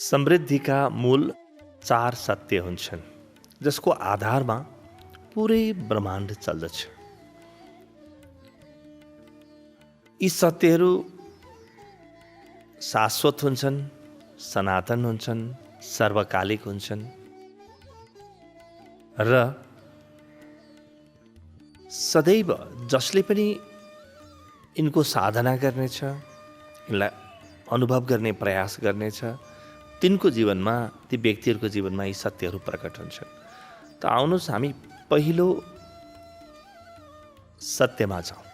समृद्धिका मूल 4 सत्य हुन्छन् जसको आधारमा पुरै ब्रह्माण्ड चल्दछ। यी सत्यहरू शाश्वत हुन्छन्, सनातन हुन्छन्, सर्वकालिक हुन्छन् र सदैव जसले पनि यिनको साधना गर्नेछ, यिनलाई अनुभव गर्ने प्रयास गर्नेछ, तिनको जीवनमा, ती व्यक्तिहरूको जीवनमा यी सत्यहरू प्रकट हुन्छन्। त आउनुहोस् हामी पहिलो सत्यमा जाउँ।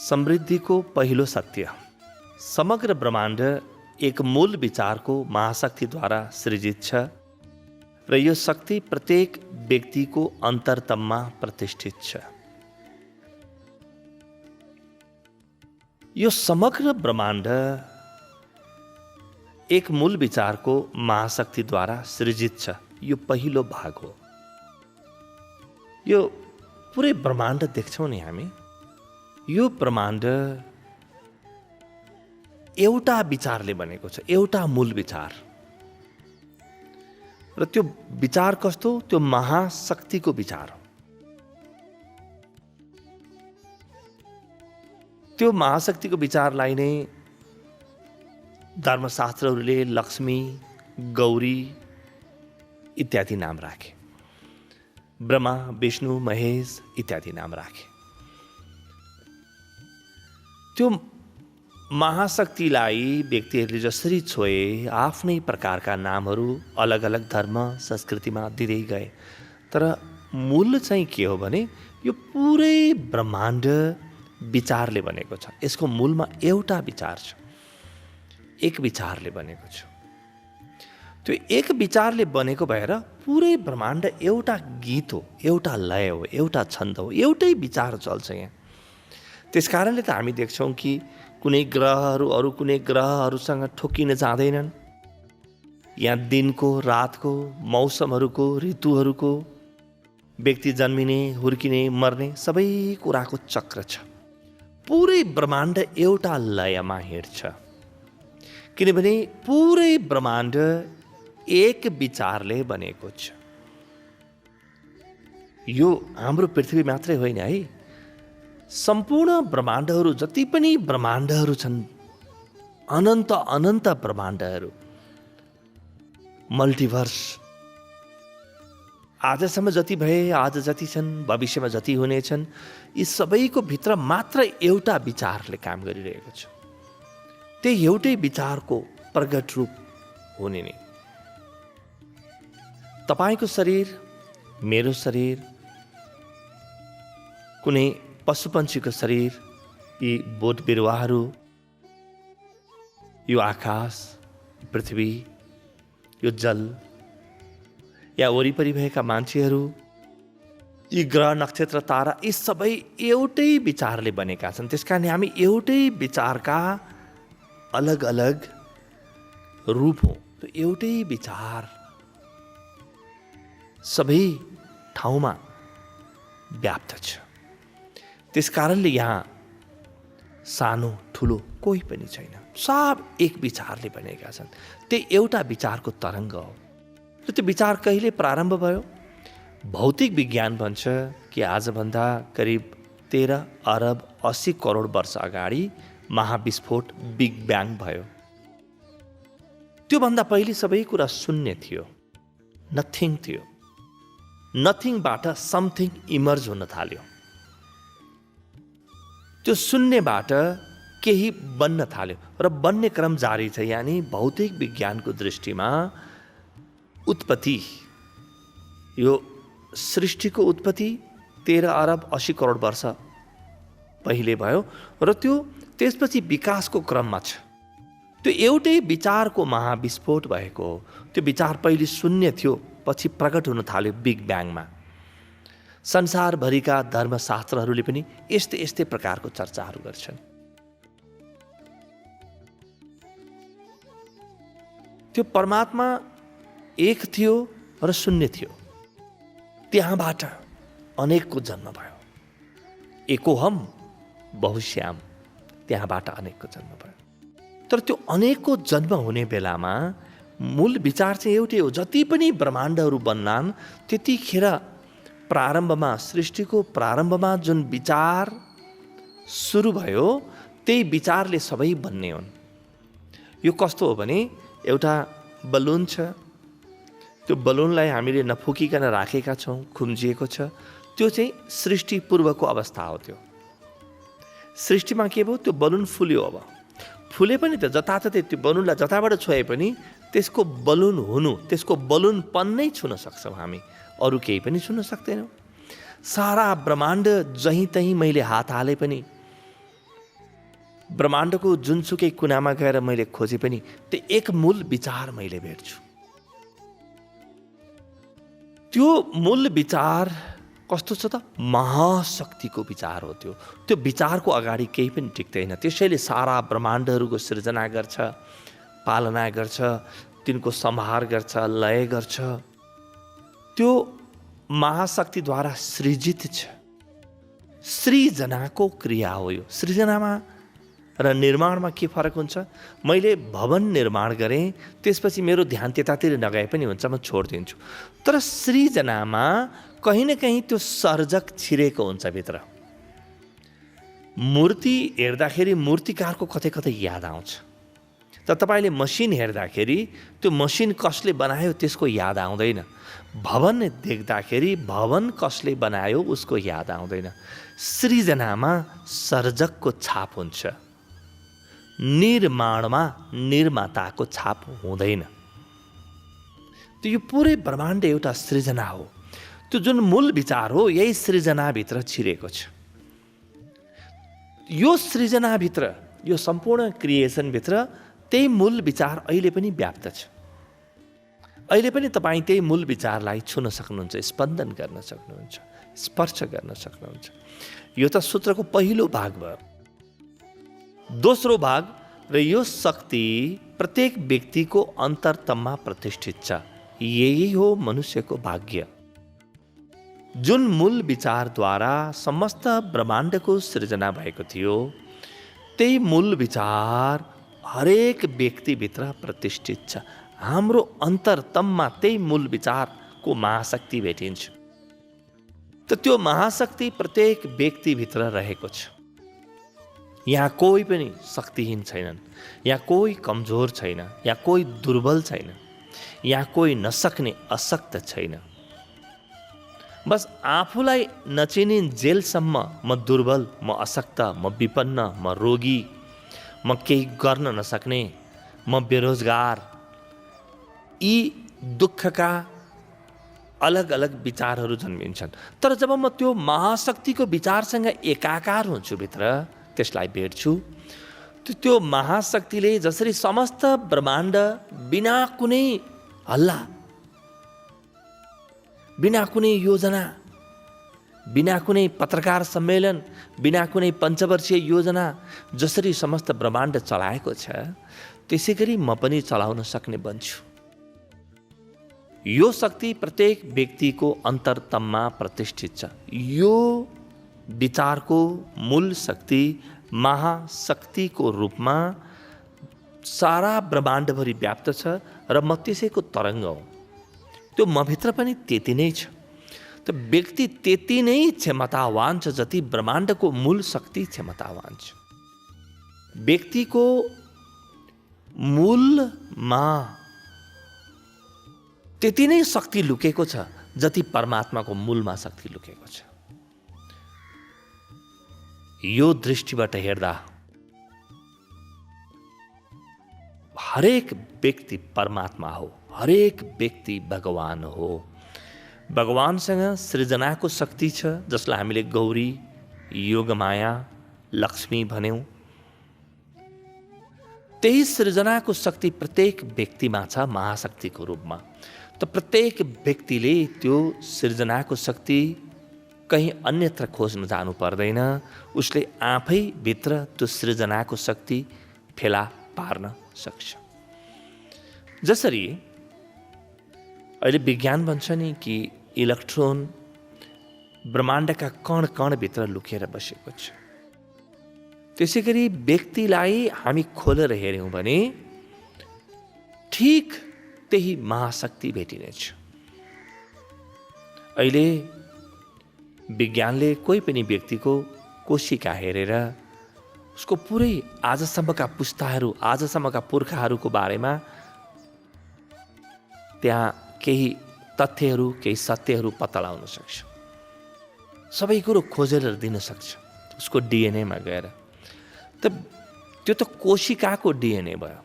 समृद्धिको पहिलो सत्य, समग्र ब्रह्माण्ड एक मूल विचारको महाशक्तिद्वारा सृजित छ र यो शक्ति प्रत्येक व्यक्तिको अन्तरतममा प्रतिष्ठित छ। यो समग्र ब्रह्माण्ड एक मूल विचारको महाशक्तिद्वारा सृजित छ, यो पहिलो भाग हो। यो पुरै ब्रह्माण्ड देख्छौँ नि हामी, यो ब्रह्माण्ड एउटा विचारले बनेको छ, एउटा मूल विचार। र त्यो विचार कस्तो? त्यो महाशक्तिको विचार हो। त्यो महाशक्तिको विचारलाई नै धर्मशास्त्रहरूले लक्ष्मी, गौरी इत्यादि नाम राखे। ब्रह्मा, विष्णु, महेश इत्यादि नाम राखे। त्यो महाशक्तिलाई व्यक्तिहरूले जसरी छोए, आफ्नै प्रकारका नामहरू अलग अलग धर्म संस्कृतिमा दिँदै गए। तर मूल चाहिँ के हो भने यो पुरै ब्रह्माण्ड विचारले बनेको छ। यसको मूलमा एउटा विचार छ, एक विचारले बनेको छ। त्यो एक विचारले बनेको भएर पुरै ब्रह्माण्ड एउटा गीत हो, एउटा लय हो, एउटा छन्द हो, एउटै विचार चल्छ यहाँ। त्यसकारणले त हामी देख्छौँ कि कुनै ग्रहहरू अरू कुनै ग्रहहरूसँग ठोकिन जाँदैनन्। यहाँ दिनको, रातको, मौसमहरूको, ऋतुहरूको, व्यक्ति जन्मिने, हुर्किने, मर्ने सबै कुराको चक्र छ। पुरै ब्रह्माण्ड एउटा लयमा हिँड्छ, किनभने पुरै ब्रह्माण्ड एक विचारले बनेको छ। यो हाम्रो पृथ्वी मात्रै होइन है, सम्पूर्ण ब्रह्माण्डहरू जति पनि ब्रह्माण्डहरू छन्, अनन्त अनन्त ब्रह्माण्डहरू, मल्टिभर्स, आजसम्म जति भए, आज जति छन्, भविष्यमा जति हुनेछन्, यी सबैको भित्र मात्र एउटा विचारले काम गरिरहेको छ। त्यही एउटै विचारको प्रगट रूप हुने नै। तपाईको शरीर, मेरो शरीर, कुनै पशुपन्छीको शरीर, यी बोट बिरुवाहरू, यो आकाश, पृथ्वी, यो जल, या वरिपरि भएका मान्छेहरू, यी ग्रह, नक्षत्र, तारा, यी सबै एउटै विचारले बनेका छन्। त्यसकारण हामी एउटै विचारका अलग अलग रूप हो। त्यो एउटै विचार सबै ठाउँमा व्याप्त छ। त्यसकारणले यहाँ सानो ठुलो कोही पनि छैन, सब एक विचारले बनेका छन्। त्यो एउटा विचारको तरङ्ग हो। र त्यो विचार कहिले प्रारम्भ भयो? भौतिक विज्ञान भन्छ कि आजभन्दा करिब 13 अरब 80 करोड वर्ष अगाडि महाविस्फोट, बिग ब्याङ भयो। त्योभन्दा पहिले सबै कुरा शून्य थियो, नथिङ थियो। नथिङबाट समथिङ इमर्ज हुन थाल्यो। त्यो शून्यबाट केही बन्न थाल्यो र बन्ने क्रम जारी छ। यानी भौतिक विज्ञानको दृष्टिमा उत्पत्ति, यो सृष्टिको उत्पत्ति 13 अरब 80 करोड वर्ष पहिले भयो र त्यो त्यसपछि विकासको क्रममा छ। त्यो एउटै विचारको महाविस्फोट भएको हो। त्यो विचार पहिले शून्य थियो, पछि प्रकट हुन थाल्यो बिग ब्याङमा। संसारभरिका धर्मशास्त्रहरूले पनि यस्तै यस्तै प्रकारको चर्चाहरू गर्छन्। त्यो परमात्मा एक थियो र शून्य थियो, त्यहाँबाट अनेकको जन्म भयो। एकोहम बहुश्याम, त्यहाँबाट अनेकको जन्म भयो। तर त्यो अनेकको जन्म हुने बेलामा मूल विचार चाहिँ एउटै हो। जति पनि ब्रह्माण्डहरू बन्नान् त्यतिखेर प्रारम्भमा, सृष्टिको प्रारम्भमा जुन विचार सुरु भयो त्यही विचारले सबै बन्ने हुन्। यो कस्तो हो भने एउटा बलुन छ, त्यो बलुनलाई हामीले नफुकिकन राखेका छौँ, खुम्जिएको छ। त्यो चाहिँ सृष्टि पूर्वको अवस्था हो। त्यो सृष्टिमा के भयो, त्यो बलुन फुल्यो। अब फुले पनि त जताततै त्यो बलुनलाई जताबाट छोए पनि त्यसको बलुन हुनु, त्यसको बलुनपन नै छुन सक्छौँ हामी, अरू केही पनि छुन सक्दैनौँ। सारा ब्रह्माण्ड जहीँ तहीँ मैले हात हाले पनि, ब्रह्माण्डको जुनसुकै कुनामा गएर मैले खोजे पनि त्यो एक मूल विचार मैले भेट्छु। त्यो मूल विचार कस्तो छ त? महाशक्तिको विचार हो। त्यो विचारको अगाडि केही पनि टिक्दैन। त्यसैले सारा ब्रह्माण्डहरूको सृजना गर्छ, पालना गर्छ, तिनको सम्हार गर्छ, लय गर्छ। त्यो महाशक्तिद्वारा सृजित छ। सृजनाको क्रिया हो यो। सृजनामा र निर्माणमा के फरक हुन्छ? मैले भवन निर्माण गरेँ, त्यसपछि मेरो ध्यान त्यतातिर नगए पनि हुन्छ, म छोडिदिन्छु। तर सृजनामा कहीँ न कहीँ त्यो सर्जक छिरेको हुन्छ भित्र। मूर्ति हेर्दाखेरि मूर्तिकारको कतै कतै याद आउँछ। तर तपाईँले मसिन हेर्दाखेरि त्यो मसिन कसले बनायो त्यसको याद आउँदैन। भवन देख्दाखेरि भवन कसले बनायो उसको याद आउँदैन। सृजनामा सर्जकको छाप हुन्छ, निर्माणमा निर्माताको छाप हुँदैन। त्यो यो पुरै ब्रह्माण्ड एउटा सृजना हो। त्यो जुन मूल विचार हो यही सृजनाभित्र छिरेको छ। यो सृजनाभित्र, यो सम्पूर्ण क्रिएसनभित्र त्यही मूल विचार अहिले पनि व्याप्त छ। अहिले पनि तपाईँ त्यही मूल विचारलाई छुन सक्नुहुन्छ, स्पन्दन गर्न सक्नुहुन्छ, स्पर्श गर्न सक्नुहुन्छ। यो त सूत्रको पहिलो भाग भयो। दोस्रो भाग, र यो शक्ति प्रत्येक व्यक्तिको अन्तरतममा प्रतिष्ठित छ। यही हो मनुष्यको भाग्य। जुन मूल विचारद्वारा समस्त ब्रह्माण्डको सृजना भएको थियो त्यही मूल विचार हरेक व्यक्तिभित्र प्रतिष्ठित छ। हाम्रो अन्तरतममा त्यही मूल विचारको महाशक्ति भेटिन्छ। त त्यो महाशक्ति प्रत्येक व्यक्तिभित्र रहेको छ। यहाँ कोही पनि शक्तिहीन छैनन्, यहाँ कोही कमजोर छैन, यहाँ कोही दुर्बल छैन, यहाँ कोही नसक्ने अशक्त छैन। बस आफूलाई नचिनिन्जेलसम्म म दुर्बल, म अशक्त, म विपन्न, म रोगी, म केही गर्न नसक्ने, म बेरोजगार, यी दुःखका अलग अलग विचारहरू जन्मिन्छन्। तर जब म त्यो महाशक्तिको विचारसँग एकाकार हुन्छु भित्र, त्यसलाई भेट्छु, त्यो महाशक्तिले जसरी समस्त ब्रह्माण्ड बिना कुनै हल्ला, बिना कुनै योजना, बिना कुनै पत्रकार सम्मेलन, बिना कुनै पञ्चवर्षीय योजना जसरी समस्त ब्रह्माण्ड चलाएको छ, त्यसै गरी म पनि चलाउन सक्ने बन्छु। यो शक्ति प्रत्येक व्यक्तिको अन्तरतममा प्रतिष्ठित छ। यो विचारको मूल शक्ति महाशक्तिको रूपमा सारा ब्रह्माण्डभरि व्याप्त छ र म त्यसैको तरङ्ग हो। त्यो मभित्र पनि त्यति नै छ। त व्यक्ति त्यति नै क्षमतावान छ जति ब्रह्माण्डको मूल शक्ति क्षमतावान छ। व्यक्तिको मूलमा त्यति नै शक्ति लुकेको छ जति परमात्माको मूलमा शक्ति लुकेको छ। यो दृष्टिबाट हेर्दा हरेक व्यक्ति परमात्मा हो, हरेक व्यक्ति भगवान हो। भगवानसँग सृजनाको शक्ति छ जसलाई हामीले गौरी, योगमाया, लक्ष्मी भन्यौँ। त्यही सृजनाको शक्ति प्रत्येक व्यक्तिमा छ महाशक्तिको रूपमा। त प्रत्येक व्यक्तिले त्यो सृजनाको शक्ति कहीँ अन्यत्र खोज्न जानु पर्दैन। उसले आफै भित्र त्यो सृजनाको शक्ति फेला पार्न सक्छ। जसरी अहिले विज्ञान भन्छ नि कि इलेक्ट्रोन ब्रह्माण्डका कण कणभित्र लुकेर बसेको छ। त्यसै गरी व्यक्तिलाई हामी खोलेर हेऱ्यौँ भने ठिक त्यही महाशक्ति भेटिनेछ। अहिले विज्ञानले कोही पनि व्यक्तिको कोशिका हेरेर उसको पुरै आजसम्मका पुस्ताहरू, आजसम्मका पुर्खाहरूको बारेमा त्यहाँ केही तथ्यहरू, केही सत्यहरू पत्ता लगाउन सक्छ। सबै कुरो खोजेर दिन सक्छ उसको डिएनएमा गएर। त त्यो त कोशिकाको डिएनए भयो,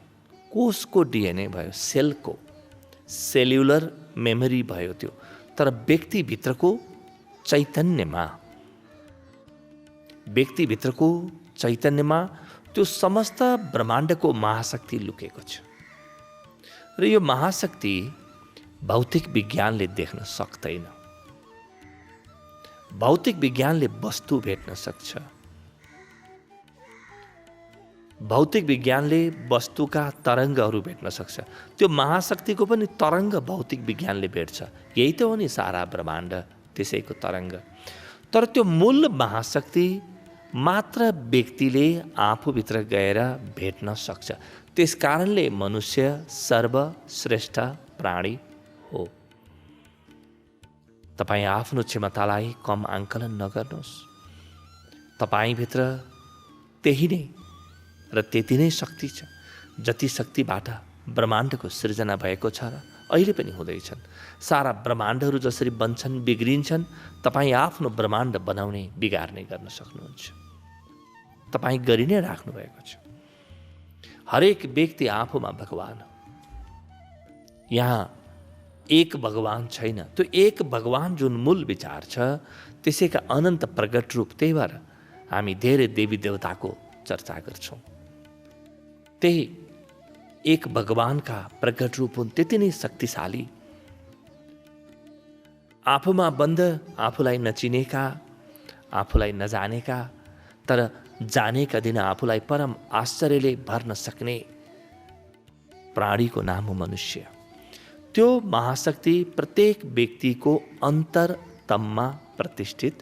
कोषको डिएनए भयो, सेलको सेल्युलर मेमोरी भयो त्यो। तर व्यक्तिभित्रको चैतन्यमा त्यो समस्त ब्रह्माण्डको महाशक्ति लुकेको छ। र यो महाशक्ति भौतिक विज्ञानले देख्न सक्दैन। भौतिक विज्ञानले वस्तु भेट्न सक्छ, भौतिक विज्ञानले वस्तुका तरङ्गहरू भेट्न सक्छ। त्यो महाशक्तिको पनि तरङ्ग भौतिक विज्ञानले भेट्छ। यही त हो नि सारा ब्रह्माण्ड, त्यसैको तरङ्ग। तर त्यो मूल महाशक्ति मात्र व्यक्तिले आफूभित्र गएर भेट्न सक्छ। त्यस कारणले मनुष्य सर्वश्रेष्ठ प्राणी हो। तपाईँ आफ्नो क्षमतालाई कम आङ्कलन नगर्नुहोस्। तपाईँभित्र त्यही नै र त्यति नै शक्ति छ जति शक्तिबाट ब्रह्माण्डको सृजना भएको छ र अहिले पनि हुँदैछन्। सारा ब्रह्माण्डहरू जसरी बन्छन्, बिग्रिन्छन्, तपाईँ आफ्नो ब्रह्माण्ड बनाउने, बिगार्ने गर्न सक्नुहुन्छ। तपाईँ गरि नै राख्नु भएको छ। हरेक व्यक्ति आफूमा भगवान हो। यहाँ एक भगवान छैन। त्यो एक भगवान जुन मूल विचार छ, त्यसैका अनन्त प्रगट रूप। त्यही भएर हामी धेरै देवी देवताको चर्चा गर्छौँ। त्यही एक भगवानका प्रगट रूप हुन्, त्यति नै शक्तिशाली। आफूमा बन्द, आफूलाई नचिनेका, आफूलाई नजानेका, तर जानेका दिन आफूलाई परम आश्चर्यले भर्न सक्ने प्राणीको नाम हो मनुष्य। त्यो महाशक्ति प्रत्येक व्यक्तिको अन्तरतममा प्रतिष्ठित